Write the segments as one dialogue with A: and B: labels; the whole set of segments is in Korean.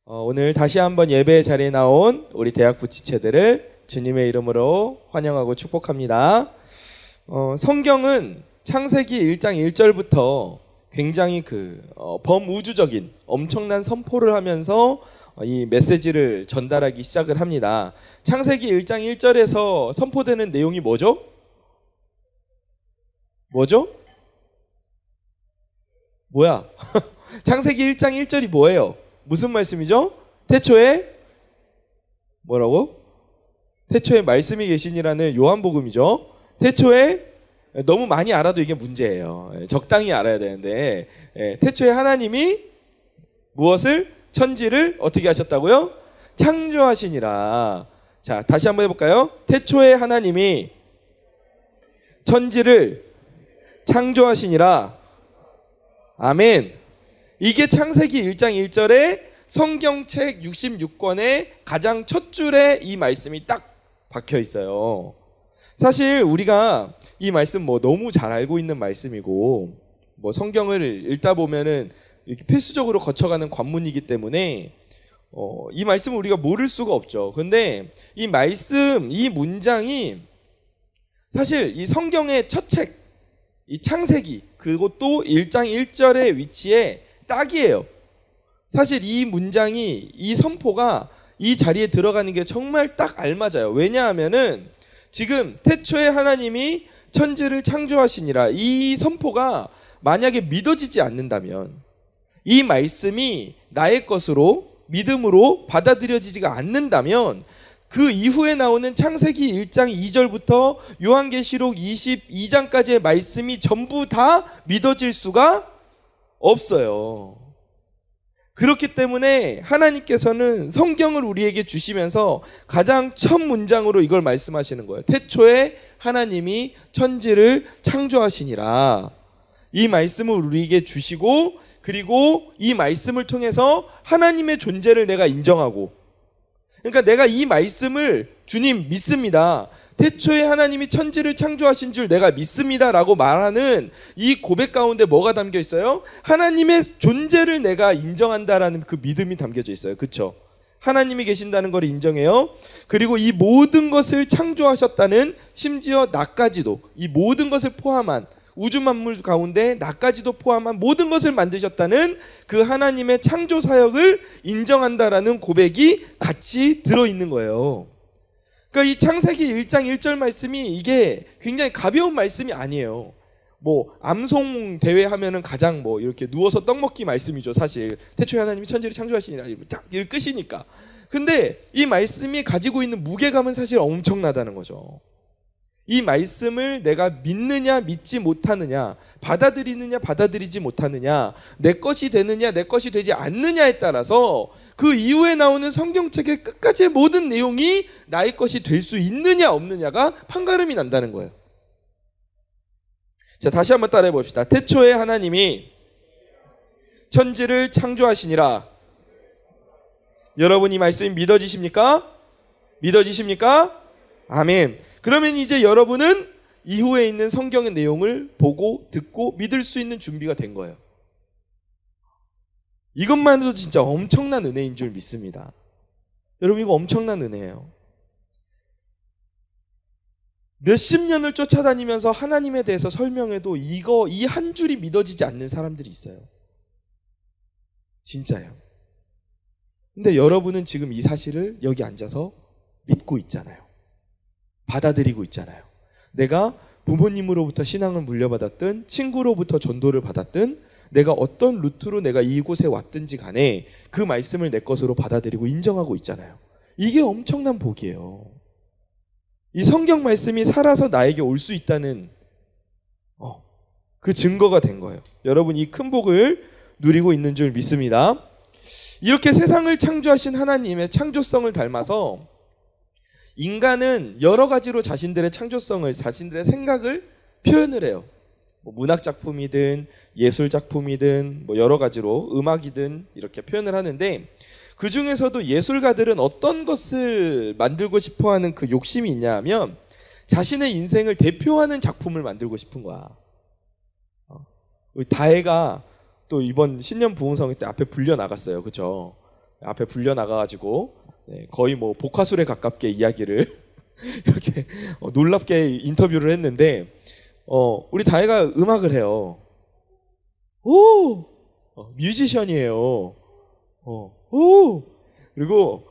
A: 오늘 다시 한번 예배 자리에 나온 우리 대학 부지체들을 주님의 이름으로 환영하고 축복합니다. 성경은 창세기 1장 1절부터 굉장히 범우주적인 엄청난 선포를 하면서 이 메시지를 전달하기 시작을 합니다. 창세기 1장 1절에서 선포되는 내용이 뭐죠? 뭐야? 창세기 1장 1절이 뭐예요? 무슨 말씀이죠? 태초에 뭐라고? 태초에 말씀이 계시니라는 요한복음이죠. 태초에 너무 많이 알아도 이게 문제예요. 적당히 알아야 되는데 태초에 하나님이 무엇을? 천지를 어떻게 하셨다고요? 창조하시니라. 자, 다시 한번 해볼까요? 태초에 하나님이 천지를 창조하시니라. 아멘. 이게 창세기 1장 1절에 성경책 66권의 가장 첫 줄에 이 말씀이 딱 박혀 있어요. 사실 우리가 이 말씀 너무 잘 알고 있는 말씀이고 성경을 읽다 보면은 이렇게 필수적으로 거쳐가는 관문이기 때문에 이 말씀을 우리가 모를 수가 없죠. 근데 이 말씀, 이 문장이 사실 이 성경의 첫 책, 이 창세기, 그것도 1장 1절의 위치에 딱이에요. 사실 이 문장이, 이 선포가 이 자리에 들어가는 게 정말 딱 알맞아요. 왜냐하면은 지금 태초에 하나님이 천지를 창조하시니라, 이 선포가 만약에 믿어지지 않는다면, 이 말씀이 나의 것으로 믿음으로 받아들여지지가 않는다면 그 이후에 나오는 창세기 1장 2절부터 요한계시록 22장까지의 말씀이 전부 다 믿어질 수가 없어요. 그렇기 때문에 하나님께서는 성경을 우리에게 주시면서 가장 첫 문장으로 이걸 말씀하시는 거예요. 태초에 하나님이 천지를 창조하시니라. 이 말씀을 우리에게 주시고, 그리고 이 말씀을 통해서 하나님의 존재를 내가 인정하고, 그러니까 내가 이 말씀을 주님 믿습니다, 태초에 하나님이 천지를 창조하신 줄 내가 믿습니다 라고 말하는 이 고백 가운데 뭐가 담겨 있어요? 하나님의 존재를 내가 인정한다라는 그 믿음이 담겨져 있어요. 그렇죠? 하나님이 계신다는 걸 인정해요. 그리고 이 모든 것을 창조하셨다는, 심지어 나까지도, 이 모든 것을 포함한, 우주 만물 가운데 나까지도 포함한 모든 것을 만드셨다는 그 하나님의 창조 사역을 인정한다라는 고백이 같이 들어있는 거예요. 그러니까 이 창세기 1장 1절 말씀이 이게 굉장히 가벼운 말씀이 아니에요. 암송 대회 하면은 가장 이렇게 누워서 떡 먹기 말씀이죠. 사실 태초에 하나님이 천지를 창조하시니라, 딱 이렇게 끝이니까. 근데 이 말씀이 가지고 있는 무게감은 사실 엄청나다는 거죠. 이 말씀을 내가 믿느냐 믿지 못하느냐, 받아들이느냐 받아들이지 못하느냐, 내 것이 되느냐 내 것이 되지 않느냐에 따라서 그 이후에 나오는 성경책의 끝까지의 모든 내용이 나의 것이 될 수 있느냐 없느냐가 판가름이 난다는 거예요. 자, 다시 한번 따라해 봅시다. 태초에 하나님이 천지를 창조하시니라. 여러분, 이 말씀이 믿어지십니까? 믿어지십니까? 아멘. 그러면 이제 여러분은 이후에 있는 성경의 내용을 보고 듣고 믿을 수 있는 준비가 된 거예요. 이것만 해도 진짜 엄청난 은혜인 줄 믿습니다. 여러분, 이거 엄청난 은혜예요. 몇십 년을 쫓아다니면서 하나님에 대해서 설명해도 이 한 줄이 믿어지지 않는 사람들이 있어요. 진짜예요. 근데 여러분은 지금 이 사실을 여기 앉아서 믿고 있잖아요. 받아들이고 있잖아요. 내가 부모님으로부터 신앙을 물려받았든, 친구로부터 전도를 받았든, 내가 어떤 루트로 내가 이곳에 왔든지 간에 그 말씀을 내 것으로 받아들이고 인정하고 있잖아요. 이게 엄청난 복이에요. 이 성경 말씀이 살아서 나에게 올 수 있다는 그 증거가 된 거예요. 여러분, 이 큰 복을 누리고 있는 줄 믿습니다. 이렇게 세상을 창조하신 하나님의 창조성을 닮아서 인간은 여러 가지로 자신들의 창조성을, 자신들의 생각을 표현을 해요. 문학 작품이든 예술 작품이든 여러 가지로, 음악이든 이렇게 표현을 하는데, 그 중에서도 예술가들은 어떤 것을 만들고 싶어하는 그 욕심이 있냐 하면 자신의 인생을 대표하는 작품을 만들고 싶은 거야. 다혜가 또 이번 신년 부흥성회 때 앞에 불려 나갔어요. 그렇죠? 앞에 불려 나가가지고 거의 뭐 복화술에 가깝게 이야기를 이렇게 놀랍게 인터뷰를 했는데 우리 다혜가 음악을 해요. 오 뮤지션이에요. 오 그리고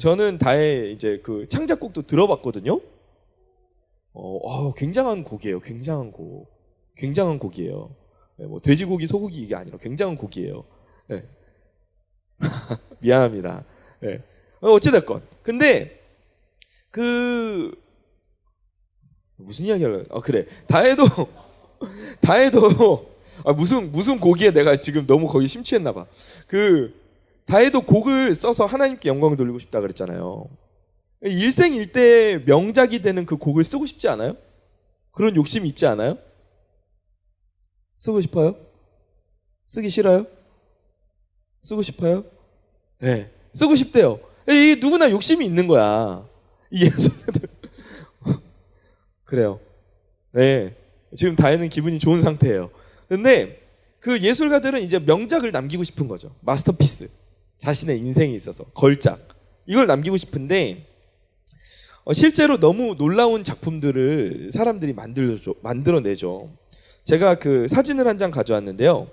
A: 저는 다혜 이제 그 창작곡도 들어봤거든요. 굉장한 곡이에요. 굉장한 곡이에요. 뭐 돼지고기 소고기 이게 아니라 굉장한 곡이에요. 네. 미안합니다. 네. 어찌됐건 근데 그 무슨 이야기 하려고 그래 다혜도 무슨 곡이에 내가 지금 너무 거기 심취했나 봐. 그 다혜도 곡을 써서 하나님께 영광을 돌리고 싶다 그랬잖아요. 일생일대 명작이 되는 그 곡을 쓰고 싶지 않아요? 그런 욕심이 있지 않아요? 쓰고 싶어요? 쓰기 싫어요? 쓰고 싶어요? 네, 쓰고 싶대요. 이게 누구나 욕심이 있는 거야. 이 예술가들. 그래요. 네, 지금 다혜는 기분이 좋은 상태예요. 근데 그 예술가들은 이제 명작을 남기고 싶은 거죠. 마스터피스. 자신의 인생에 있어서 걸작. 이걸 남기고 싶은데 실제로 너무 놀라운 작품들을 사람들이 만들어내죠. 제가 그 사진을 한 장 가져왔는데요.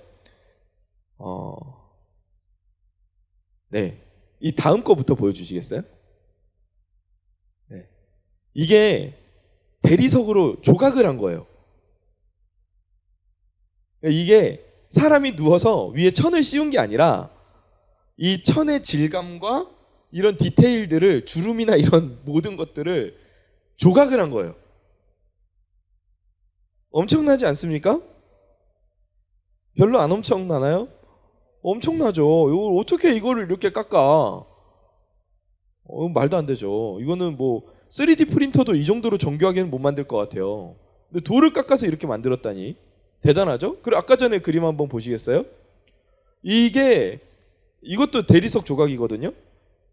A: 네, 이 다음 거부터 보여주시겠어요? 네, 이게 대리석으로 조각을 한 거예요. 이게 사람이 누워서 위에 천을 씌운 게 아니라 이 천의 질감과 이런 디테일들을 주름이나 이런 모든 것들을 조각을 한 거예요. 엄청나지 않습니까? 별로 안 엄청나나요? 엄청나죠. 이걸 어떻게 이거를 이렇게 깎아? 말도 안 되죠. 이거는 뭐 3D 프린터도 이 정도로 정교하게는 못 만들 것 같아요. 근데 돌을 깎아서 이렇게 만들었다니 대단하죠? 그리고 아까 전에 그림 한번 보시겠어요? 이것도 대리석 조각이거든요.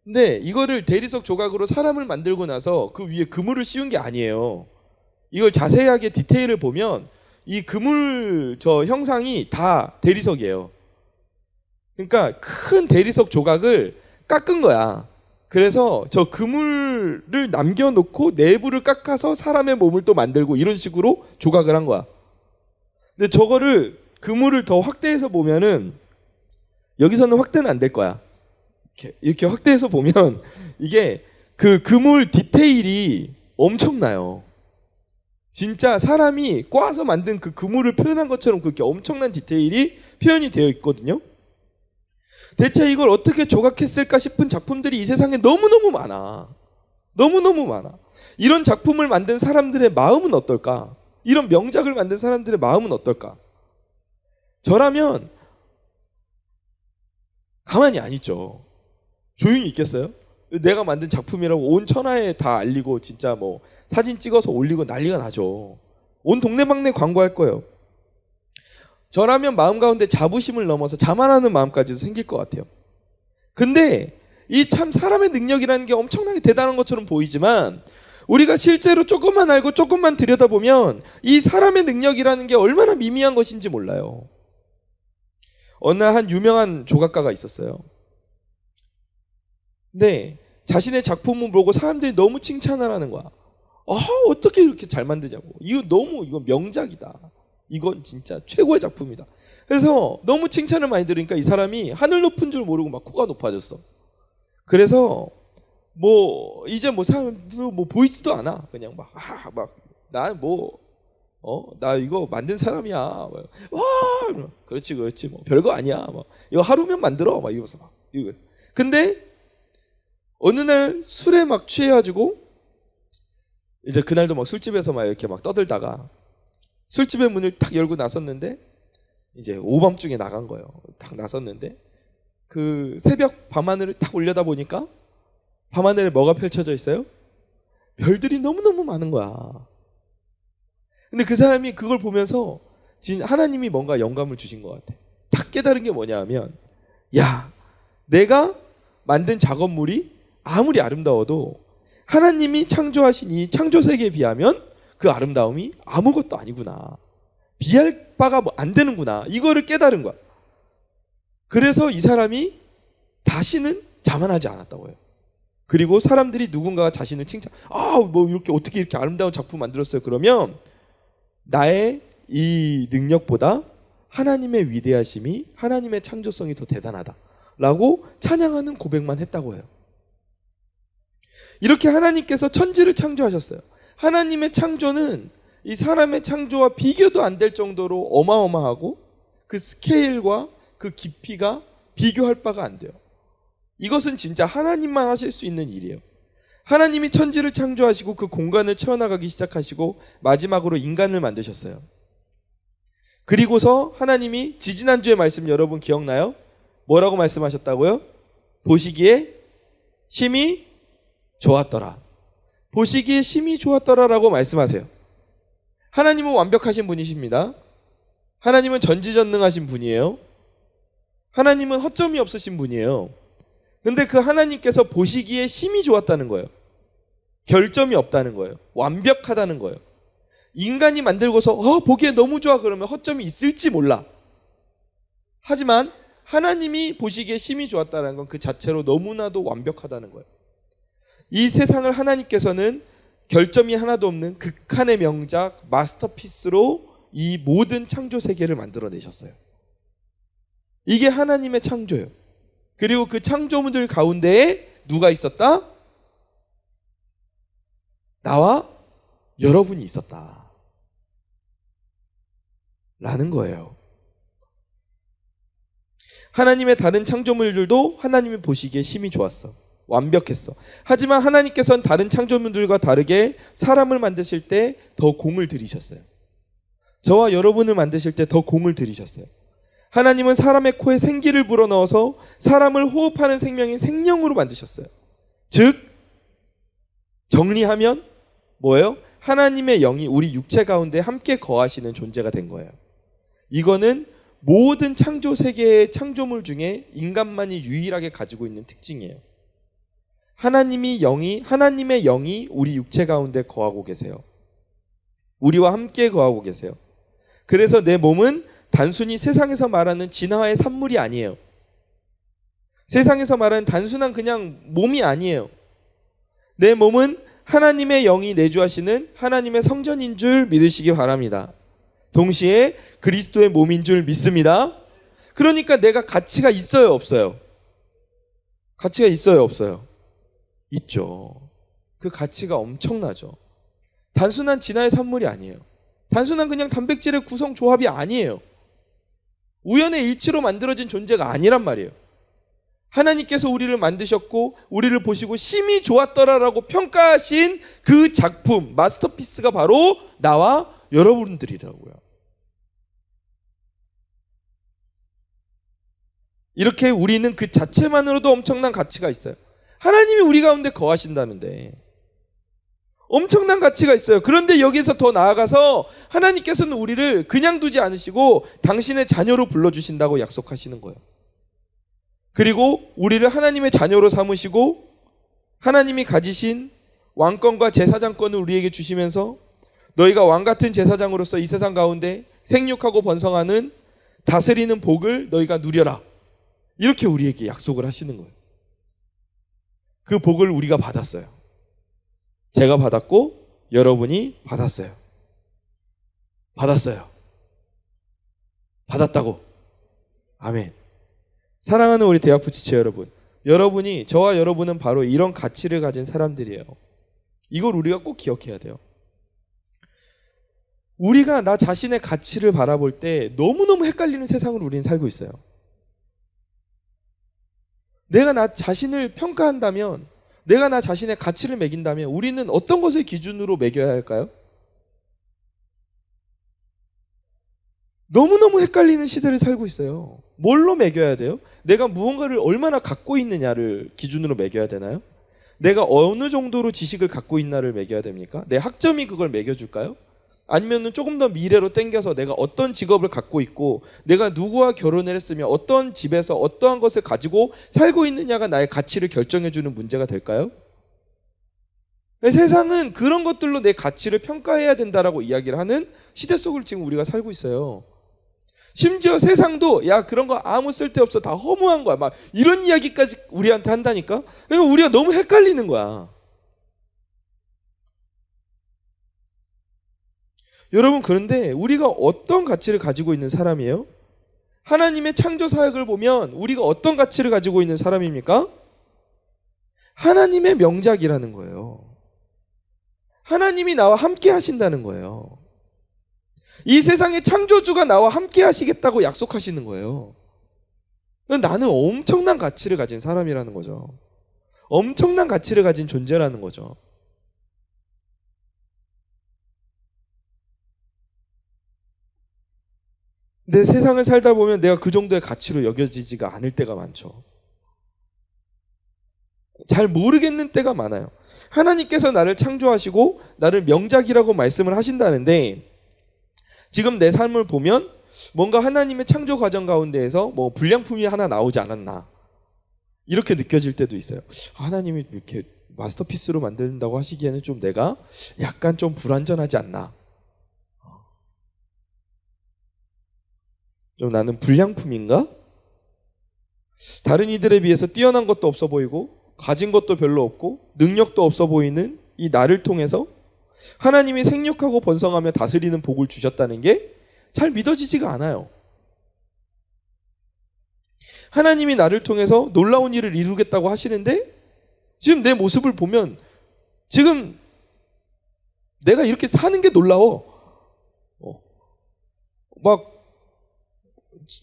A: 근데 이거를 대리석 조각으로 사람을 만들고 나서 그 위에 그물을 씌운 게 아니에요. 이걸 자세하게 디테일을 보면 이 그물 저 형상이 다 대리석이에요. 그러니까 큰 대리석 조각을 깎은 거야. 그래서 저 그물을 남겨놓고 내부를 깎아서 사람의 몸을 또 만들고 이런 식으로 조각을 한 거야. 근데 저거를 그물을 더 확대해서 보면은 여기서는 확대는 안 될 거야. 이렇게 확대해서 보면 이게 그 그물 디테일이 엄청나요. 진짜 사람이 꽈서 만든 그 그물을 표현한 것처럼 그렇게 엄청난 디테일이 표현이 되어 있거든요. 대체 이걸 어떻게 조각했을까 싶은 작품들이 이 세상에 너무너무 많아. 너무너무 많아. 이런 작품을 만든 사람들의 마음은 어떨까? 이런 명작을 만든 사람들의 마음은 어떨까? 저라면 가만히 안 있죠. 조용히 있겠어요? 내가 만든 작품이라고 온 천하에 다 알리고 진짜 뭐 사진 찍어서 올리고 난리가 나죠. 온 동네방네 광고할 거예요. 저라면 마음 가운데 자부심을 넘어서 자만하는 마음까지도 생길 것 같아요. 근데 이 참 사람의 능력이라는 게 엄청나게 대단한 것처럼 보이지만 우리가 실제로 조금만 알고 조금만 들여다보면 이 사람의 능력이라는 게 얼마나 미미한 것인지 몰라요. 어느 한 유명한 조각가가 있었어요. 근데 자신의 작품을 보고 사람들이 너무 칭찬을 하는 거야. 어떻게 이렇게 잘 만드냐고. 이거 명작이다. 이건 진짜 최고의 작품이다. 그래서 너무 칭찬을 많이 들으니까 이 사람이 하늘 높은 줄 모르고 막 코가 높아졌어. 그래서 뭐 이제 뭐 사람도 뭐 보이지도 않아. 그냥 나 이거 만든 사람이야. 와, 그렇지 뭐 별거 아니야. 이거 하루면 만들어. 이러면서 이거. 근데 어느 날 술에 막 취해가지고 이제 그날도 막 술집에서 막 이렇게 막 떠들다가 술집의 문을 탁 열고 나섰는데 이제 오밤중에 나간 거예요. 딱 나섰는데 그 새벽 밤하늘을 탁 올려다 보니까 밤하늘에 뭐가 펼쳐져 있어요? 별들이 너무너무 많은 거야. 근데 그 사람이 그걸 보면서 하나님이 뭔가 영감을 주신 것 같아. 딱 깨달은 게 뭐냐 하면 야, 내가 만든 작업물이 아무리 아름다워도 하나님이 창조하신 이 창조 세계에 비하면 그 아름다움이 아무것도 아니구나. 비할 바가 안 되는구나. 이거를 깨달은 거야. 그래서 이 사람이 다시는 자만하지 않았다고 해요. 그리고 사람들이 누군가가 자신을 칭찬, 뭐 이렇게 어떻게 이렇게 아름다운 작품 만들었어요. 그러면 나의 이 능력보다 하나님의 위대하심이, 하나님의 창조성이 더 대단하다라고 찬양하는 고백만 했다고 해요. 이렇게 하나님께서 천지를 창조하셨어요. 하나님의 창조는 이 사람의 창조와 비교도 안 될 정도로 어마어마하고 그 스케일과 그 깊이가 비교할 바가 안 돼요. 이것은 진짜 하나님만 하실 수 있는 일이에요. 하나님이 천지를 창조하시고 그 공간을 채워나가기 시작하시고 마지막으로 인간을 만드셨어요. 그리고서 하나님이 지지난주의 말씀 여러분 기억나요? 뭐라고 말씀하셨다고요? 보시기에 심히 좋았더라. 보시기에 심히 좋았더라라고 말씀하세요. 하나님은 완벽하신 분이십니다. 하나님은 전지전능하신 분이에요. 하나님은 허점이 없으신 분이에요. 근데 그 하나님께서 보시기에 심히 좋았다는 거예요. 결점이 없다는 거예요. 완벽하다는 거예요. 인간이 만들고서 보기에 너무 좋아 그러면 허점이 있을지 몰라. 하지만 하나님이 보시기에 심히 좋았다는 건 그 자체로 너무나도 완벽하다는 거예요. 이 세상을 하나님께서는 결점이 하나도 없는 극한의 명작, 마스터피스로 이 모든 창조 세계를 만들어내셨어요. 이게 하나님의 창조예요. 그리고 그 창조물들 가운데에 누가 있었다? 나와 여러분이 있었다. 라는 거예요. 하나님의 다른 창조물들도 하나님이 보시기에 심히 좋았어. 완벽했어. 하지만 하나님께서는 다른 창조물들과 다르게 사람을 만드실 때 더 공을 들이셨어요. 저와 여러분을 만드실 때 더 공을 들이셨어요. 하나님은 사람의 코에 생기를 불어넣어서 사람을 호흡하는 생명인 생명으로 만드셨어요. 즉 정리하면 뭐예요? 하나님의 영이 우리 육체 가운데 함께 거하시는 존재가 된 거예요. 이거는 모든 창조 세계의 창조물 중에 인간만이 유일하게 가지고 있는 특징이에요. 하나님의 영이 우리 육체 가운데 거하고 계세요. 우리와 함께 거하고 계세요. 그래서 내 몸은 단순히 세상에서 말하는 진화의 산물이 아니에요. 세상에서 말하는 단순한 그냥 몸이 아니에요. 내 몸은 하나님의 영이 내주하시는 하나님의 성전인 줄 믿으시기 바랍니다. 동시에 그리스도의 몸인 줄 믿습니다. 그러니까 내가 가치가 있어요, 없어요? 가치가 있어요, 없어요? 있죠. 그 가치가 엄청나죠. 단순한 진화의 산물이 아니에요. 단순한 그냥 단백질의 구성 조합이 아니에요. 우연의 일치로 만들어진 존재가 아니란 말이에요. 하나님께서 우리를 만드셨고 우리를 보시고 심히 좋았더라라고 평가하신 그 작품, 마스터피스가 바로 나와 여러분들이라고요. 이렇게 우리는 그 자체만으로도 엄청난 가치가 있어요. 하나님이 우리 가운데 거하신다는데 엄청난 가치가 있어요. 그런데 여기서 더 나아가서 하나님께서는 우리를 그냥 두지 않으시고 당신의 자녀로 불러주신다고 약속하시는 거예요. 그리고 우리를 하나님의 자녀로 삼으시고 하나님이 가지신 왕권과 제사장권을 우리에게 주시면서 너희가 왕같은 제사장으로서 이 세상 가운데 생육하고 번성하는 다스리는 복을 너희가 누려라. 이렇게 우리에게 약속을 하시는 거예요. 그 복을 우리가 받았어요. 제가 받았고 여러분이 받았어요. 받았어요. 받았다고. 아멘. 사랑하는 우리 대학부 지체 여러분, 저와 여러분은 바로 이런 가치를 가진 사람들이에요. 이걸 우리가 꼭 기억해야 돼요. 우리가 나 자신의 가치를 바라볼 때 너무너무 헷갈리는 세상을 우리는 살고 있어요. 내가 나 자신을 평가한다면, 내가 나 자신의 가치를 매긴다면 우리는 어떤 것을 기준으로 매겨야 할까요? 너무너무 헷갈리는 시대를 살고 있어요. 뭘로 매겨야 돼요? 내가 무언가를 얼마나 갖고 있느냐를 기준으로 매겨야 되나요? 내가 어느 정도로 지식을 갖고 있나를 매겨야 됩니까? 내 학점이 그걸 매겨줄까요? 아니면 조금 더 미래로 당겨서 내가 어떤 직업을 갖고 있고 내가 누구와 결혼을 했으며 어떤 집에서 어떠한 것을 가지고 살고 있느냐가 나의 가치를 결정해주는 문제가 될까요? 세상은 그런 것들로 내 가치를 평가해야 된다라고 이야기를 하는 시대 속을 지금 우리가 살고 있어요. 심지어 세상도 야 그런 거 아무 쓸데없어 다 허무한 거야 막 이런 이야기까지 우리한테 한다니까. 그러니까 우리가 너무 헷갈리는 거야. 여러분 그런데 우리가 어떤 가치를 가지고 있는 사람이에요? 하나님의 창조 사역을 보면 우리가 어떤 가치를 가지고 있는 사람입니까? 하나님의 명작이라는 거예요. 하나님이 나와 함께 하신다는 거예요. 이 세상의 창조주가 나와 함께 하시겠다고 약속하시는 거예요. 나는 엄청난 가치를 가진 사람이라는 거죠. 엄청난 가치를 가진 존재라는 거죠. 근데 세상을 살다 보면 내가 그 정도의 가치로 여겨지지가 않을 때가 많죠. 잘 모르겠는 때가 많아요. 하나님께서 나를 창조하시고 나를 명작이라고 말씀을 하신다는데 지금 내 삶을 보면 뭔가 하나님의 창조 과정 가운데에서 뭐 불량품이 하나 나오지 않았나 이렇게 느껴질 때도 있어요. 하나님이 이렇게 마스터피스로 만든다고 하시기에는 좀 내가 약간 좀 불완전하지 않나. 좀 나는 불량품인가? 다른 이들에 비해서 뛰어난 것도 없어 보이고 가진 것도 별로 없고 능력도 없어 보이는 이 나를 통해서 하나님이 생육하고 번성하며 다스리는 복을 주셨다는 게 잘 믿어지지가 않아요. 하나님이 나를 통해서 놀라운 일을 이루겠다고 하시는데 지금 내 모습을 보면 지금 내가 이렇게 사는 게 놀라워. 막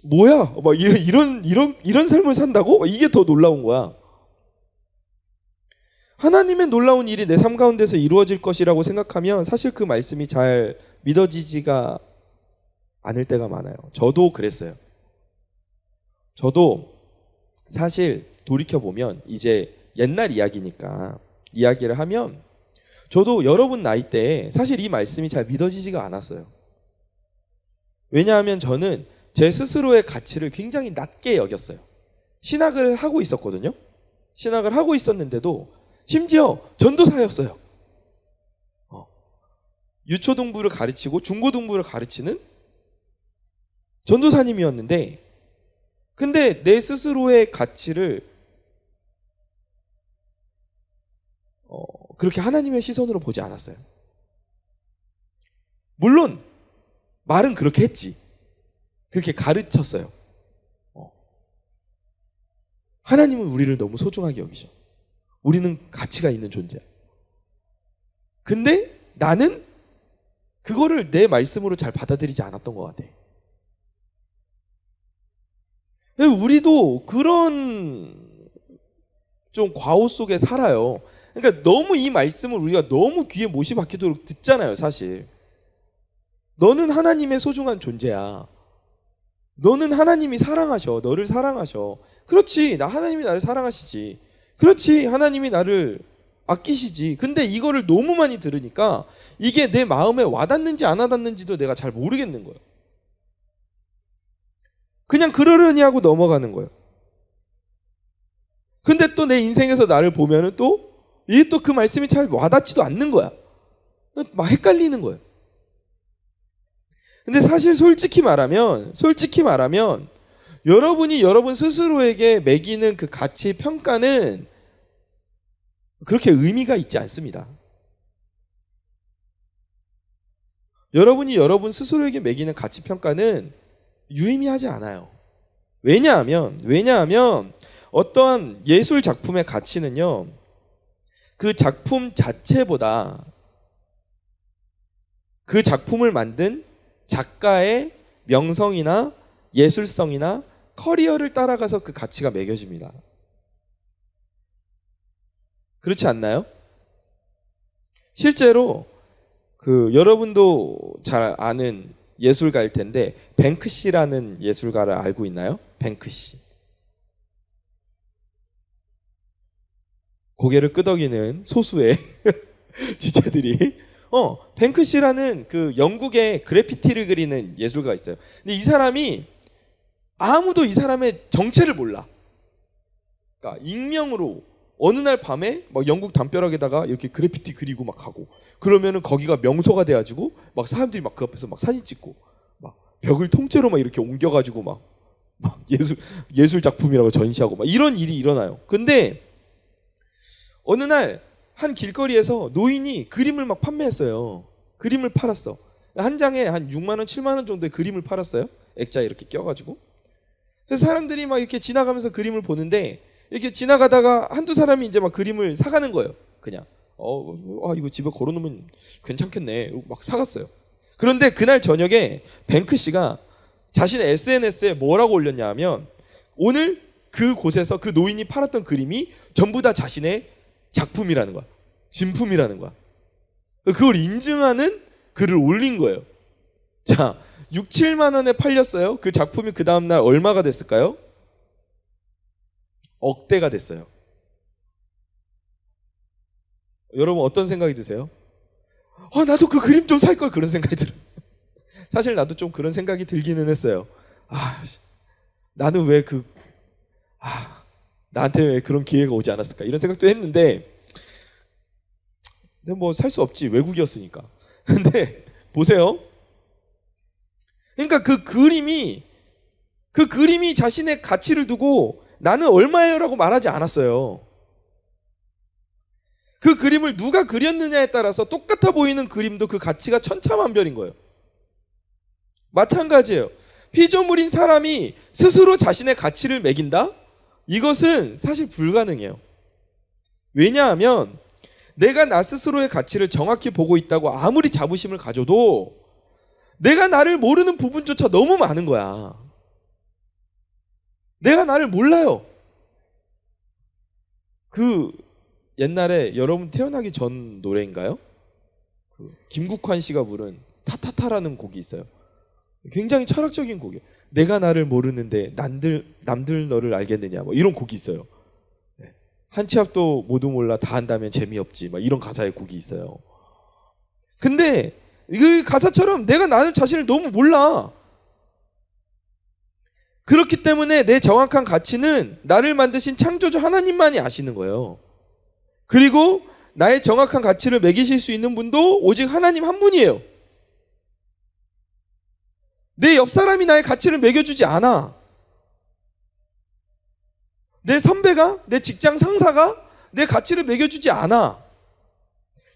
A: 뭐야? 막 이런 삶을 산다고? 이게 더 놀라운 거야. 하나님의 놀라운 일이 내 삶 가운데서 이루어질 것이라고 생각하면 사실 그 말씀이 잘 믿어지지가 않을 때가 많아요. 저도 그랬어요. 저도 사실 돌이켜보면 이제 옛날 이야기니까 이야기를 하면 저도 여러분 나이 때에 사실 이 말씀이 잘 믿어지지가 않았어요. 왜냐하면 저는 제 스스로의 가치를 굉장히 낮게 여겼어요. 신학을 하고 있었거든요. 신학을 하고 있었는데도 심지어 전도사였어요. 유초등부를 가르치고 중고등부를 가르치는 전도사님이었는데 근데 내 스스로의 가치를 그렇게 하나님의 시선으로 보지 않았어요. 물론 말은 그렇게 했지. 그렇게 가르쳤어요. 하나님은 우리를 너무 소중하게 여기셔. 우리는 가치가 있는 존재야. 근데 나는 그거를 내 말씀으로 잘 받아들이지 않았던 것 같아. 우리도 그런 좀 과오 속에 살아요. 그러니까 너무 이 말씀을 우리가 너무 귀에 못이 박히도록 듣잖아요, 사실. 너는 하나님의 소중한 존재야. 너는 하나님이 사랑하셔. 너를 사랑하셔. 그렇지. 하나님이 나를 사랑하시지. 그렇지. 하나님이 나를 아끼시지. 근데 이거를 너무 많이 들으니까 이게 내 마음에 와닿는지 안 와닿는지도 내가 잘 모르겠는 거예요. 그냥 그러려니 하고 넘어가는 거예요. 근데 또 내 인생에서 나를 보면은 또 이게 또 그 말씀이 잘 와닿지도 않는 거야. 막 헷갈리는 거예요. 근데 사실 솔직히 말하면 여러분이 여러분 스스로에게 매기는 그 가치 평가는 그렇게 의미가 있지 않습니다. 여러분이 여러분 스스로에게 매기는 가치 평가는 유의미하지 않아요. 왜냐하면 어떠한 예술 작품의 가치는요, 그 작품 자체보다 그 작품을 만든 작가의 명성이나 예술성이나 커리어를 따라가서 그 가치가 매겨집니다. 그렇지 않나요? 실제로 그 여러분도 잘 아는 예술가일 텐데 뱅크시라는 예술가를 알고 있나요? 뱅크시. 고개를 끄덕이는 소수의 지체들이 뱅크시라는 그 영국의 그래피티를 그리는 예술가가 있어요. 근데 이 사람이 아무도 이 사람의 정체를 몰라. 그러니까 익명으로 어느 날 밤에 막 영국 담벼락에다가 이렇게 그래피티 그리고 막 하고 그러면은 거기가 명소가 돼가지고 막 사람들이 막 그 앞에서 막 사진 찍고 막 벽을 통째로 막 이렇게 옮겨가지고 막 예술 작품이라고 전시하고 막 이런 일이 일어나요. 근데 어느 날 한 길거리에서 노인이 그림을 막 판매했어요. 그림을 팔았어. 한 장에 한 6만 원, 7만 원 정도의 그림을 팔았어요. 액자 이렇게 껴가지고. 그래서 사람들이 막 이렇게 지나가면서 그림을 보는데 이렇게 지나가다가 한두 사람이 이제 막 그림을 사가는 거예요. 그냥 이거 집에 걸어놓으면 괜찮겠네. 막 사갔어요. 그런데 그날 저녁에 뱅크 씨가 자신의 SNS에 뭐라고 올렸냐 하면 오늘 그곳에서 그 노인이 팔았던 그림이 전부 다 자신의 작품이라는 거야. 진품이라는 거야. 그걸 인증하는 글을 올린 거예요. 자, 6, 7만 원에 팔렸어요. 그 작품이 그 다음날 얼마가 됐을까요? 억대가 됐어요. 여러분 어떤 생각이 드세요? 나도 그 그림 좀 살 걸, 그런 생각이 들어요. 사실 나도 좀 그런 생각이 들기는 했어요. 나는 왜 나한테 왜 그런 기회가 오지 않았을까, 이런 생각도 했는데 뭐 살 수 없지, 외국이었으니까. 근데 보세요. 그러니까 그 그림이 자신의 가치를 두고 나는 얼마예요 라고 말하지 않았어요. 그 그림을 누가 그렸느냐에 따라서 똑같아 보이는 그림도 그 가치가 천차만별인 거예요. 마찬가지예요. 피조물인 사람이 스스로 자신의 가치를 매긴다? 이것은 사실 불가능해요. 왜냐하면 내가 나 스스로의 가치를 정확히 보고 있다고 아무리 자부심을 가져도 내가 나를 모르는 부분조차 너무 많은 거야. 내가 나를 몰라요. 옛날에 여러분 태어나기 전 노래인가요? 김국환 씨가 부른 타타타라는 곡이 있어요. 굉장히 철학적인 곡이에요. 내가 나를 모르는데 남들 너를 알겠느냐, 뭐 이런 곡이 있어요. 한 치 앞도 모두 몰라 다 안다면 재미없지, 막 이런 가사의 곡이 있어요. 근데 그 가사처럼 내가 나를 자신을 너무 몰라. 그렇기 때문에 내 정확한 가치는 나를 만드신 창조주 하나님만이 아시는 거예요. 그리고 나의 정확한 가치를 매기실 수 있는 분도 오직 하나님 한 분이에요. 내 옆 사람이 나의 가치를 매겨주지 않아. 내 선배가, 내 직장 상사가 내 가치를 매겨주지 않아.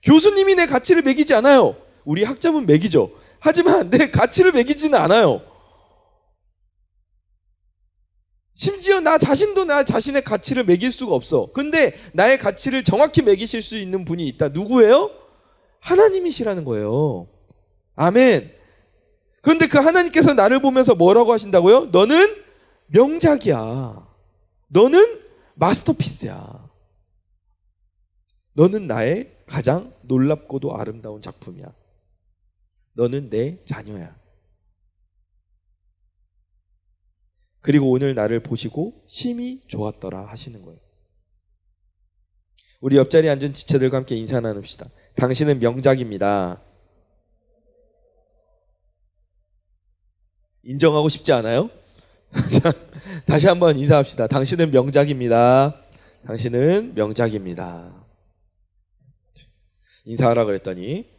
A: 교수님이 내 가치를 매기지 않아요. 우리 학점은 매기죠. 하지만 내 가치를 매기지는 않아요. 심지어 나 자신도 나 자신의 가치를 매길 수가 없어. 근데 나의 가치를 정확히 매기실 수 있는 분이 있다. 누구예요? 하나님이시라는 거예요. 아멘. 그런데 그 하나님께서 나를 보면서 뭐라고 하신다고요? 너는 명작이야. 너는 마스터피스야. 너는 나의 가장 놀랍고도 아름다운 작품이야. 너는 내 자녀야. 그리고 오늘 나를 보시고 심히 좋았더라 하시는 거예요. 우리 옆자리에 앉은 지체들과 함께 인사 나눕시다. 당신은 명작입니다. 인정하고 싶지 않아요? 다시 한번 인사합시다. 당신은 명작입니다. 당신은 명작입니다. 인사하라 그랬더니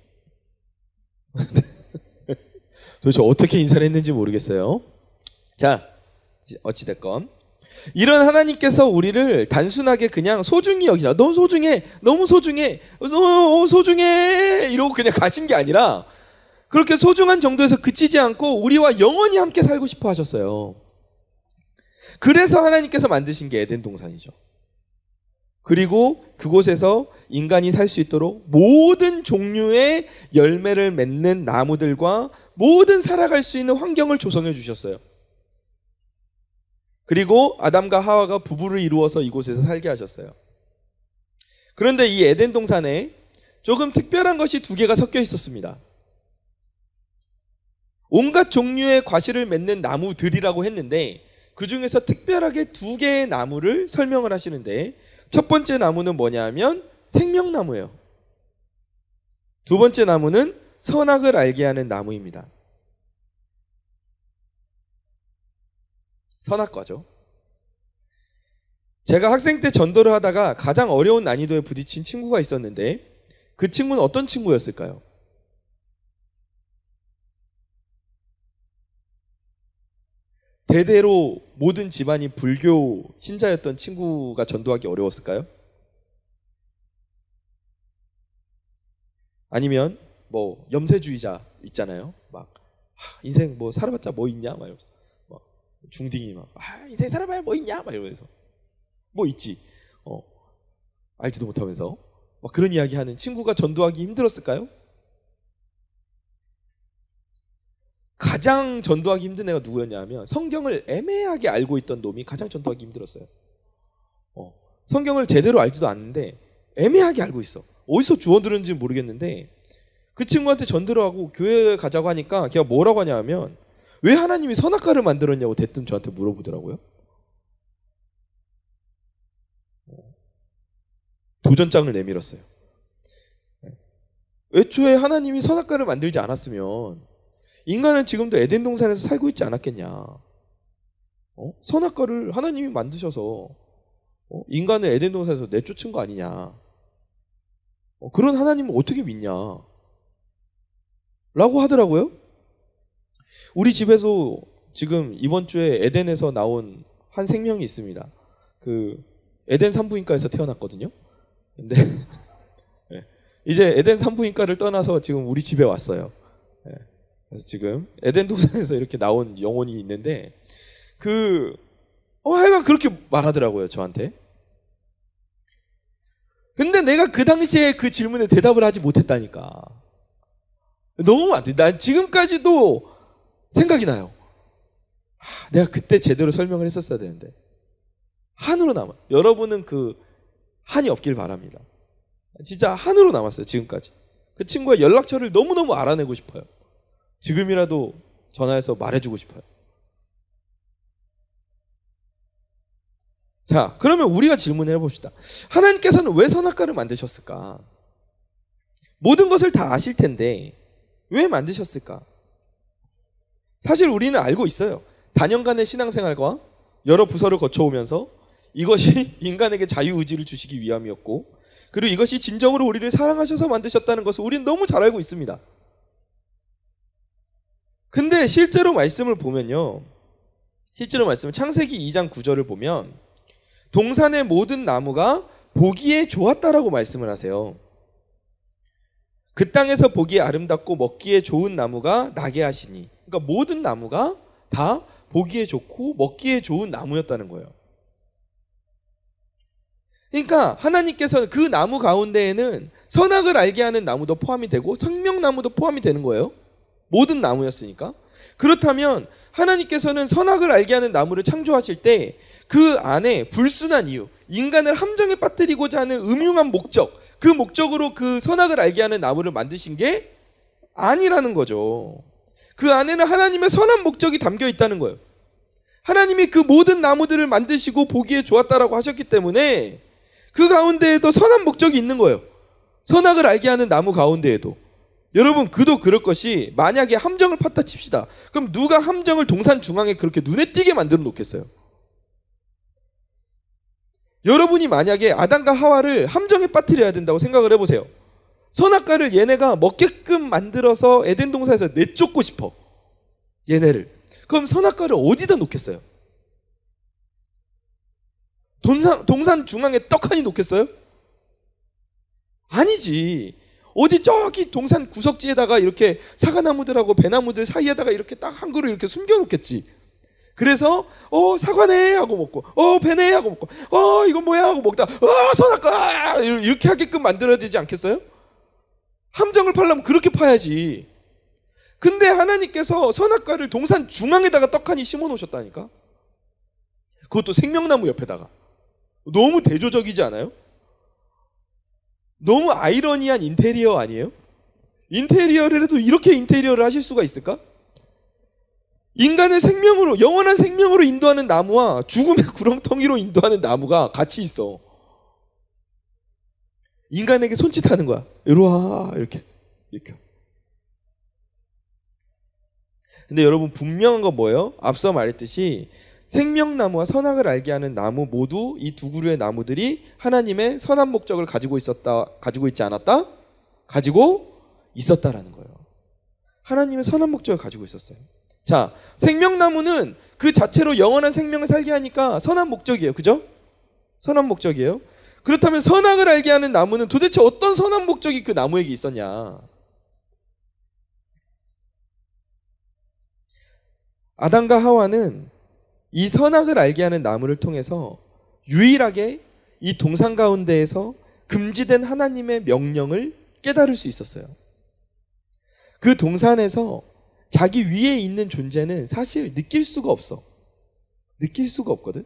A: 도대체 어떻게 인사를 했는지 모르겠어요. 자, 어찌됐건 이런 하나님께서 우리를 단순하게 그냥 소중히 여기자, 너무 소중해, 너무 소중해, 소중해 이러고 그냥 가신 게 아니라 그렇게 소중한 정도에서 그치지 않고 우리와 영원히 함께 살고 싶어 하셨어요. 그래서 하나님께서 만드신 게 에덴 동산이죠. 그리고 그곳에서 인간이 살 수 있도록 모든 종류의 열매를 맺는 나무들과 모든 살아갈 수 있는 환경을 조성해 주셨어요. 그리고 아담과 하와가 부부를 이루어서 이곳에서 살게 하셨어요. 그런데 이 에덴 동산에 조금 특별한 것이 두 개가 섞여 있었습니다. 온갖 종류의 과실을 맺는 나무들이라고 했는데 그 중에서 특별하게 두 개의 나무를 설명을 하시는데 첫 번째 나무는 뭐냐 하면 생명나무예요. 두 번째 나무는 선악을 알게 하는 나무입니다. 선악과죠. 제가 학생 때 전도를 하다가 가장 어려운 난이도에 부딪힌 친구가 있었는데 그 친구는 어떤 친구였을까요? 대대로 모든 집안이 불교 신자였던 친구가 전도하기 어려웠을까요? 아니면 뭐 염세주의자 있잖아요. 막 인생 뭐 살아봤자 뭐 있냐 막 이러면서 막 중딩이 막 인생 살아봐야 뭐 있냐 막 이러면서 뭐 있지 알지도 못하면서 막 그런 이야기하는 친구가 전도하기 힘들었을까요? 가장 전도하기 힘든 애가 누구였냐면 성경을 애매하게 알고 있던 놈이 가장 전도하기 힘들었어요. 성경을 제대로 알지도 않는데 애매하게 알고 있어. 어디서 주워 들은지 모르겠는데 그 친구한테 전도를 하고 교회 가자고 하니까 걔가 뭐라고 하냐면 왜 하나님이 선악과를 만들었냐고 대뜸 저한테 물어보더라고요. 도전장을 내밀었어요. 애초에 하나님이 선악과를 만들지 않았으면 인간은 지금도 에덴 동산에서 살고 있지 않았겠냐. 선악과를 하나님이 만드셔서 인간을 에덴 동산에서 내쫓은 거 아니냐. 그런 하나님을 어떻게 믿냐 라고 하더라고요. 우리 집에서 지금 이번 주에 에덴에서 나온 한 생명이 있습니다. 그 에덴 산부인과에서 태어났거든요. 근데 이제 에덴 산부인과를 떠나서 지금 우리 집에 왔어요. 그래서 지금 에덴 동산에서 이렇게 나온 영혼이 있는데 하여간 그렇게 말하더라고요 저한테. 근데 내가 그 당시에 그 질문에 대답을 하지 못했다니까. 너무 안 돼. 난 지금까지도 생각이 나요. 내가 그때 제대로 설명을 했었어야 되는데 한으로 남아. 여러분은 그 한이 없길 바랍니다. 진짜 한으로 남았어요 지금까지. 그 친구의 연락처를 너무너무 알아내고 싶어요. 지금이라도 전화해서 말해주고 싶어요. 자, 그러면 우리가 질문을 해봅시다. 하나님께서는 왜 선악과를 만드셨을까? 모든 것을 다 아실 텐데 왜 만드셨을까? 사실 우리는 알고 있어요. 다년간의 신앙생활과 여러 부서를 거쳐오면서 이것이 인간에게 자유의지를 주시기 위함이었고, 그리고 이것이 진정으로 우리를 사랑하셔서 만드셨다는 것을 우리는 너무 잘 알고 있습니다. 근데 실제로 말씀을 보면요, 실제로 말씀은 창세기 2장 9절을 보면 동산의 모든 나무가 보기에 좋았다라고 말씀을 하세요. 그 땅에서 보기에 아름답고 먹기에 좋은 나무가 나게 하시니, 그러니까 모든 나무가 다 보기에 좋고 먹기에 좋은 나무였다는 거예요. 그러니까 하나님께서는 그 나무 가운데에는 선악을 알게 하는 나무도 포함이 되고 생명나무도 포함이 되는 거예요. 모든 나무였으니까. 그렇다면 하나님께서는 선악을 알게 하는 나무를 창조하실 때 그 안에 불순한 이유, 인간을 함정에 빠뜨리고자 하는 음흉한 목적, 그 목적으로 그 선악을 알게 하는 나무를 만드신 게 아니라는 거죠. 그 안에는 하나님의 선한 목적이 담겨 있다는 거예요. 하나님이 그 모든 나무들을 만드시고 보기에 좋았다라고 하셨기 때문에 그 가운데에도 선한 목적이 있는 거예요. 선악을 알게 하는 나무 가운데에도. 여러분, 그도 그럴 것이 만약에 함정을 팠다 칩시다. 그럼 누가 함정을 동산 중앙에 그렇게 눈에 띄게 만들어 놓겠어요? 여러분이 만약에 아담과 하와를 함정에 빠뜨려야 된다고 생각을 해보세요. 선악과를 얘네가 먹게끔 만들어서 에덴 동산에서 내쫓고 싶어, 얘네를. 그럼 선악과를 어디다 놓겠어요? 동산 중앙에 떡하니 놓겠어요? 아니지. 어디 저기 동산 구석지에다가 이렇게 사과나무들하고 배나무들 사이에다가 이렇게 딱 한 그루 이렇게 숨겨놓겠지. 그래서 사과네 하고 먹고 배네 하고 먹고 이건 뭐야 하고 먹다 선악과 이렇게 하게끔 만들어야 되지 않겠어요? 함정을 팔려면 그렇게 파야지. 근데 하나님께서 선악과를 동산 중앙에다가 떡하니 심어 놓으셨다니까. 그것도 생명나무 옆에다가. 너무 대조적이지 않아요? 너무 아이러니한 인테리어 아니에요? 인테리어를 해도 이렇게 인테리어를 하실 수가 있을까? 인간의 생명으로, 영원한 생명으로 인도하는 나무와 죽음의 구렁텅이로 인도하는 나무가 같이 있어. 인간에게 손짓하는 거야. 이리 와, 이렇게. 근데 여러분, 분명한 건 뭐예요? 앞서 말했듯이 생명나무와 선악을 알게 하는 나무 모두, 이 두 그루의 나무들이 하나님의 선한 목적을 가지고 있지 않았다? 가지고 있었다라는 거예요. 하나님의 선한 목적을 가지고 있었어요. 자, 생명나무는 그 자체로 영원한 생명을 살게 하니까 선한 목적이에요. 그죠? 선한 목적이에요. 그렇다면 선악을 알게 하는 나무는 도대체 어떤 선한 목적이 그 나무에게 있었냐? 아담과 하와는 이 선악을 알게 하는 나무를 통해서 유일하게 이 동산 가운데에서 금지된 하나님의 명령을 깨달을 수 있었어요. 그 동산에서 자기 위에 있는 존재는 사실 느낄 수가 없어. 느낄 수가 없거든.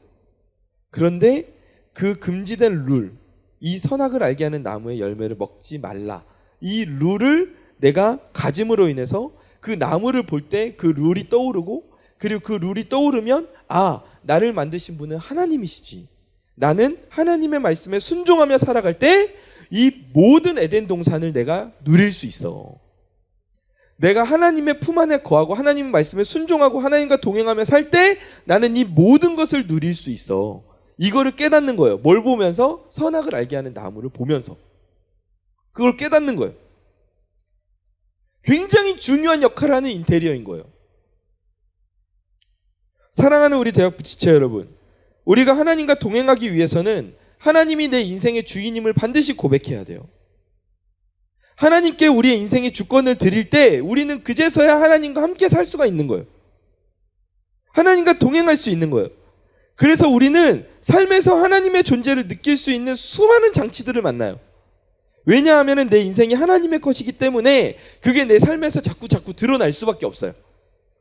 A: 그런데 그 금지된 룰, 이 선악을 알게 하는 나무의 열매를 먹지 말라, 이 룰을 내가 가짐으로 인해서 그 나무를 볼 때 그 룰이 떠오르고, 그리고 그 룰이 떠오르면 나를 만드신 분은 하나님이시지, 나는 하나님의 말씀에 순종하며 살아갈 때 이 모든 에덴 동산을 내가 누릴 수 있어. 내가 하나님의 품 안에 거하고 하나님의 말씀에 순종하고 하나님과 동행하며 살 때 나는 이 모든 것을 누릴 수 있어. 이거를 깨닫는 거예요. 뭘 보면서? 선악을 알게 하는 나무를 보면서 그걸 깨닫는 거예요. 굉장히 중요한 역할을 하는 인테리어인 거예요. 사랑하는 우리 대학 부지체 여러분, 우리가 하나님과 동행하기 위해서는 하나님이 내 인생의 주인임을 반드시 고백해야 돼요. 하나님께 우리의 인생의 주권을 드릴 때 우리는 그제서야 하나님과 함께 살 수가 있는 거예요. 하나님과 동행할 수 있는 거예요. 그래서 우리는 삶에서 하나님의 존재를 느낄 수 있는 수많은 장치들을 만나요. 왜냐하면 내 인생이 하나님의 것이기 때문에 그게 내 삶에서 자꾸 드러날 수밖에 없어요.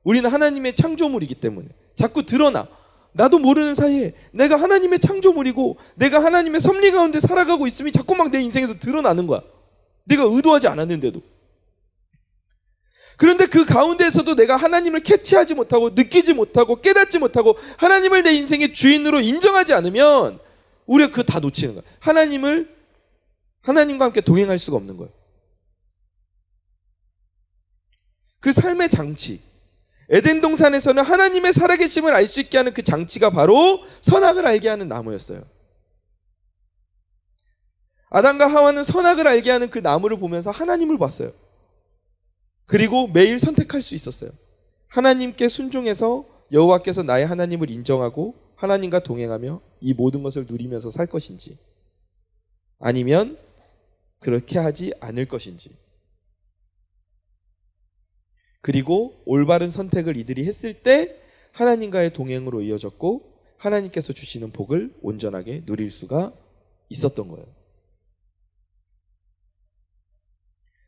A: 우리는 하나님의 창조물이기 때문에 자꾸 드러나. 나도 모르는 사이에 내가 하나님의 창조물이고 내가 하나님의 섭리 가운데 살아가고 있음이 자꾸 막 내 인생에서 드러나는 거야. 내가 의도하지 않았는데도. 그런데 그 가운데에서도 내가 하나님을 캐치하지 못하고 느끼지 못하고 깨닫지 못하고 하나님을 내 인생의 주인으로 인정하지 않으면 우리가 그거 다 놓치는 거야. 하나님과 함께 동행할 수가 없는 거예요. 그 삶의 장치, 에덴 동산에서는 하나님의 살아계심을 알 수 있게 하는 그 장치가 바로 선악을 알게 하는 나무였어요. 아담과 하와는 선악을 알게 하는 그 나무를 보면서 하나님을 봤어요. 그리고 매일 선택할 수 있었어요. 하나님께 순종해서 여호와께서 나의 하나님을 인정하고 하나님과 동행하며 이 모든 것을 누리면서 살 것인지, 아니면 그렇게 하지 않을 것인지. 그리고 올바른 선택을 이들이 했을 때 하나님과의 동행으로 이어졌고 하나님께서 주시는 복을 온전하게 누릴 수가 있었던 거예요.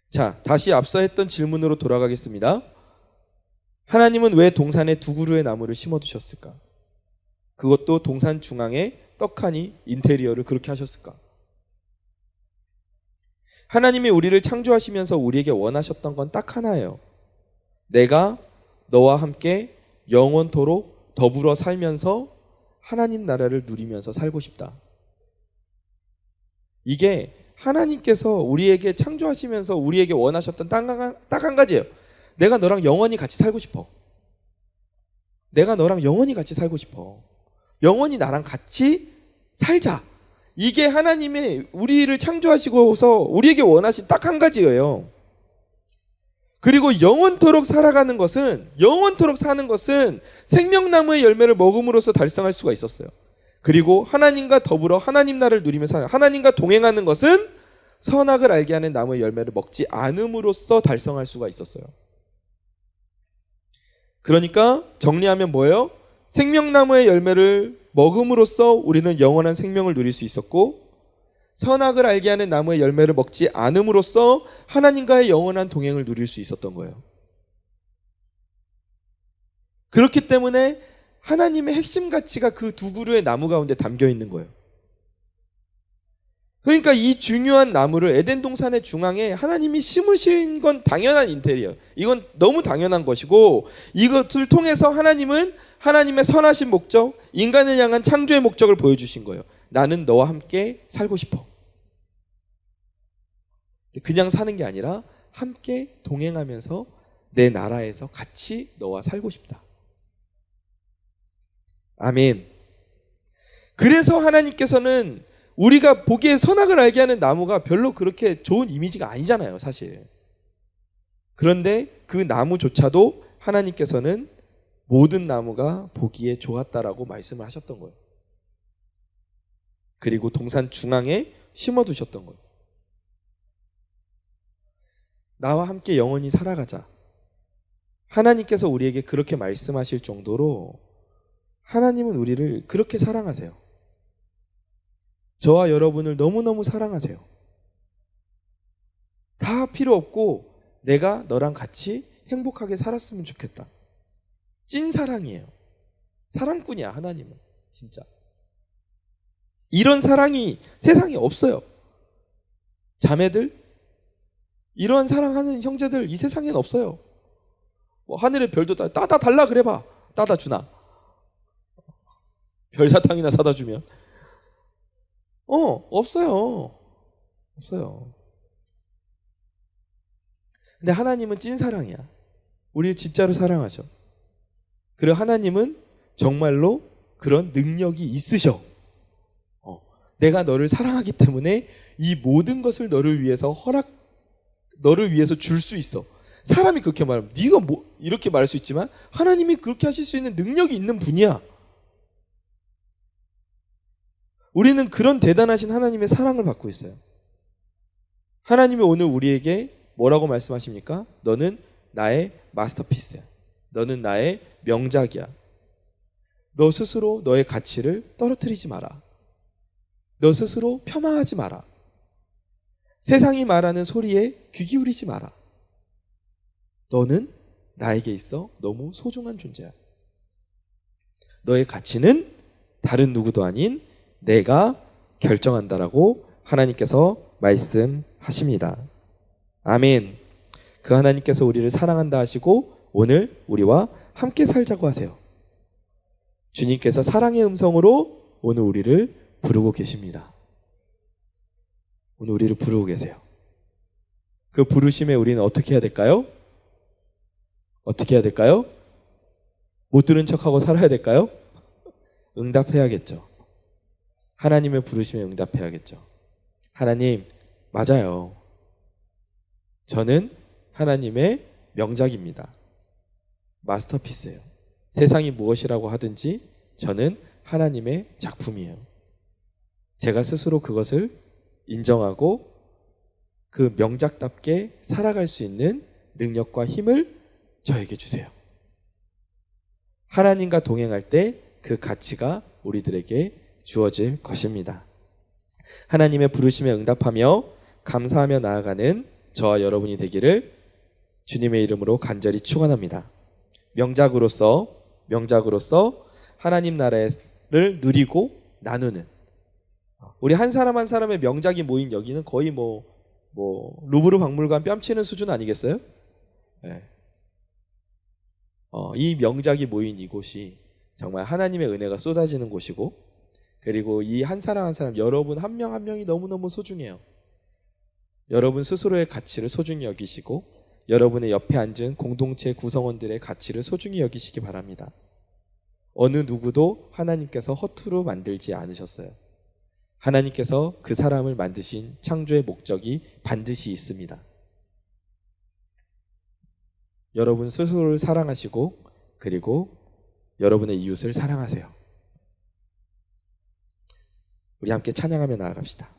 A: 자, 다시 앞서 했던 질문으로 돌아가겠습니다. 하나님은 왜 동산에 두 그루의 나무를 심어두셨을까? 그것도 동산 중앙에 떡하니 인테리어를 그렇게 하셨을까? 하나님이 우리를 창조하시면서 우리에게 원하셨던 건 딱 하나예요. 내가 너와 함께 영원토록 더불어 살면서 하나님 나라를 누리면서 살고 싶다. 이게 하나님께서 우리에게 창조하시면서 우리에게 원하셨던 딱 한 가지예요. 내가 너랑 영원히 같이 살고 싶어. 내가 너랑 영원히 같이 살고 싶어. 영원히 나랑 같이 살자. 이게 하나님의 우리를 창조하시고서 우리에게 원하신 딱 한 가지예요. 그리고 영원토록 살아가는 것은, 영원토록 사는 것은 생명나무의 열매를 먹음으로써 달성할 수가 있었어요. 그리고 하나님과 더불어 하나님 나라를 누리며 사는, 하나님과 동행하는 것은 선악을 알게 하는 나무의 열매를 먹지 않음으로써 달성할 수가 있었어요. 그러니까 정리하면 뭐예요? 생명나무의 열매를 먹음으로써 우리는 영원한 생명을 누릴 수 있었고, 선악을 알게 하는 나무의 열매를 먹지 않음으로써 하나님과의 영원한 동행을 누릴 수 있었던 거예요. 그렇기 때문에 하나님의 핵심 가치가 그 두 그루의 나무 가운데 담겨 있는 거예요. 그러니까 이 중요한 나무를 에덴 동산의 중앙에 하나님이 심으신 건 당연한 인테리어. 이건 너무 당연한 것이고, 이것을 통해서 하나님은 하나님의 선하신 목적, 인간을 향한 창조의 목적을 보여주신 거예요. 나는 너와 함께 살고 싶어. 그냥 사는 게 아니라 함께 동행하면서 내 나라에서 같이 너와 살고 싶다. 아멘. 그래서 하나님께서는 우리가 보기에 선악을 알게 하는 나무가 별로 그렇게 좋은 이미지가 아니잖아요, 사실. 그런데 그 나무조차도 하나님께서는 모든 나무가 보기에 좋았다라고 말씀을 하셨던 거예요. 그리고 동산 중앙에 심어두셨던 거예요. 나와 함께 영원히 살아가자. 하나님께서 우리에게 그렇게 말씀하실 정도로 하나님은 우리를 그렇게 사랑하세요. 저와 여러분을 너무너무 사랑하세요. 다 필요 없고 내가 너랑 같이 행복하게 살았으면 좋겠다. 찐 사랑이에요. 사랑꾼이야, 하나님은. 진짜. 이런 사랑이 세상에 없어요. 자매들, 이런 사랑하는 형제들 이 세상엔 없어요. 뭐 하늘의 별도 따다 달라 그래봐. 따다 주나? 별사탕이나 사다 주면. 없어요. 없어요. 근데 하나님은 찐 사랑이야. 우리를 진짜로 사랑하셔. 그리고 하나님은 정말로 그런 능력이 있으셔. 내가 너를 사랑하기 때문에 이 모든 것을 너를 위해서 줄 수 있어. 사람이 그렇게 말하면 네가 뭐 이렇게 말할 수 있지만 하나님이 그렇게 하실 수 있는 능력이 있는 분이야. 우리는 그런 대단하신 하나님의 사랑을 받고 있어요. 하나님이 오늘 우리에게 뭐라고 말씀하십니까? 너는 나의 마스터피스야. 너는 나의 명작이야. 너 스스로 너의 가치를 떨어뜨리지 마라. 너 스스로 폄하하지 마라. 세상이 말하는 소리에 귀 기울이지 마라. 너는 나에게 있어 너무 소중한 존재야. 너의 가치는 다른 누구도 아닌 내가 결정한다라고 하나님께서 말씀하십니다. 아멘. 그 하나님께서 우리를 사랑한다 하시고 오늘 우리와 함께 살자고 하세요. 주님께서 사랑의 음성으로 오늘 우리를 부르고 계십니다. 오늘 우리를 부르고 계세요. 그 부르심에 우리는 어떻게 해야 될까요? 어떻게 해야 될까요? 못 들은 척하고 살아야 될까요? 응답해야겠죠. 하나님의 부르심에 응답해야겠죠. 하나님, 맞아요. 저는 하나님의 명작입니다. 마스터피스예요. 세상이 무엇이라고 하든지 저는 하나님의 작품이에요. 제가 스스로 그것을 인정하고 그 명작답게 살아갈 수 있는 능력과 힘을 저에게 주세요. 하나님과 동행할 때 그 가치가 우리들에게 주어질 것입니다. 하나님의 부르심에 응답하며 감사하며 나아가는 저와 여러분이 되기를 주님의 이름으로 간절히 축원합니다. 명작으로서 하나님 나라를 누리고 나누는, 우리 한 사람 한 사람의 명작이 모인 여기는 거의 뭐 루브르 박물관 뺨치는 수준 아니겠어요? 네. 이 명작이 모인 이곳이 정말 하나님의 은혜가 쏟아지는 곳이고, 그리고 이 한 사람 한 사람, 여러분 한 명 한 명이 너무너무 소중해요. 여러분 스스로의 가치를 소중히 여기시고 여러분의 옆에 앉은 공동체 구성원들의 가치를 소중히 여기시기 바랍니다. 어느 누구도 하나님께서 허투루 만들지 않으셨어요. 하나님께서 그 사람을 만드신 창조의 목적이 반드시 있습니다. 여러분 스스로를 사랑하시고 그리고 여러분의 이웃을 사랑하세요. 우리 함께 찬양하며 나아갑시다.